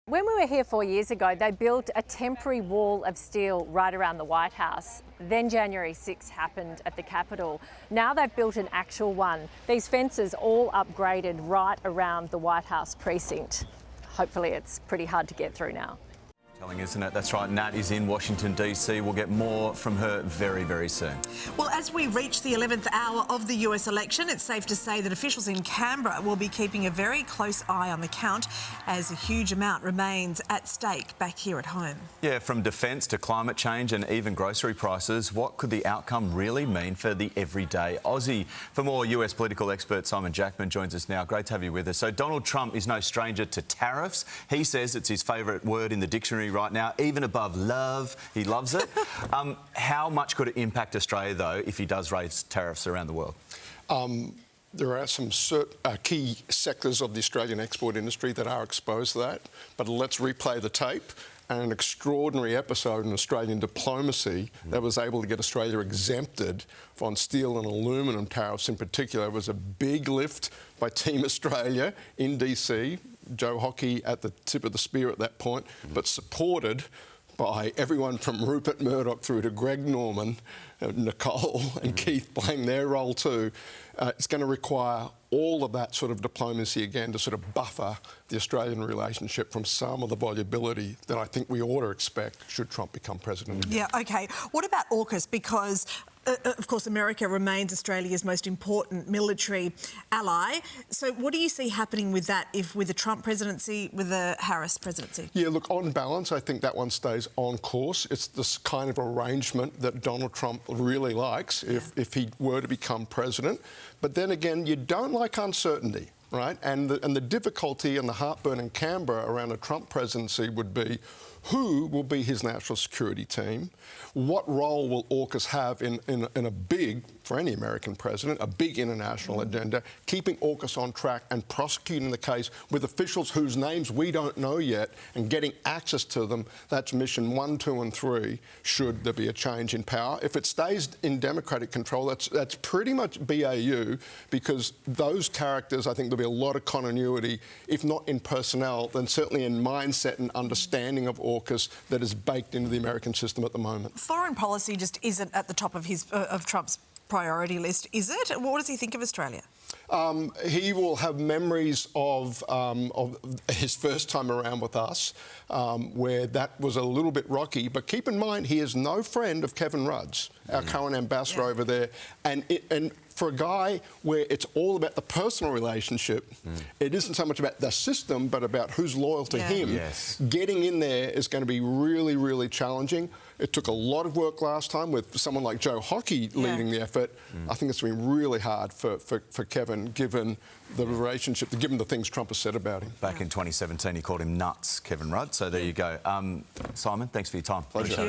When we were here 4 years ago, they built a temporary wall of steel right around the White House. Then January 6 happened at the Capitol. Now they've built an actual one. These fences all upgraded right around the White House precinct. Hopefully it's pretty hard to get through now. Telling, isn't it? That's right. Nat is in Washington, D.C. We'll get more from her very, very soon. Well, as we reach the 11th hour of the US election, it's safe to say that officials in Canberra will be keeping a very close eye on the count as a huge amount remains at stake back here at home. Yeah, from defence to climate change and even grocery prices, what could the outcome really mean for the everyday Aussie? For more, US political expert Simon Jackman joins us now. Great to have you with us. So Donald Trump is no stranger to tariffs. He says it's his favourite word in the dictionary right now, even above love. He loves it. How much could it impact Australia, though, if he does raise tariffs around the world? There are some key sectors of the Australian export industry that are exposed to that. But let's replay the tape. And an extraordinary episode in Australian diplomacy that was able to get Australia exempted on steel and aluminium tariffs in particular. It was a big lift by Team Australia in DC. Joe Hockey at the tip of the spear at that point, but supported by everyone from Rupert Murdoch through to Greg Norman, Nicole and Keith playing their role too. It's going to require all of that sort of diplomacy again to sort of buffer the Australian relationship from some of the volubility that I think we ought to expect should Trump become president. Yeah, OK. What about AUKUS? Because of course, America remains Australia's most important military ally. So what do you see happening with that, if with the Trump presidency, with the Harris presidency? Yeah, look, on balance, I think that one stays on course. It's this kind of arrangement that Donald Trump really likes if he were to become president. But then again, you don't like uncertainty, right? And the difficulty and the heartburn in Canberra around a Trump presidency would be who will be his national security team? What role will AUKUS have in a big, for any American president, a big international agenda, keeping AUKUS on track and prosecuting the case with officials whose names we don't know yet and getting access to them? That's mission 1, 2 and 3, should there be a change in power. If it stays in Democratic control, that's pretty much BAU, because those characters, I think there'll be a lot of continuity, if not in personnel, then certainly in mindset and understanding of AUKUS that is baked into the American system at the moment. Foreign policy just isn't at the top of Trump's priority list, is it? What does he think of Australia? He will have memories of his first time around with us, where that was a little bit rocky. But keep in mind, he is no friend of Kevin Rudd's, our current ambassador over there. And for a guy where it's all about the personal relationship, it isn't so much about the system, but about who's loyal to him. Yes. Getting in there is going to be really, really challenging. It took a lot of work last time with someone like Joe Hockey leading the effort. I think it's been really hard for Kevin, given the relationship, given the things Trump has said about him. Back in 2017, he called him nuts, Kevin Rudd. So there you go. Simon, thanks for your time. Pleasure.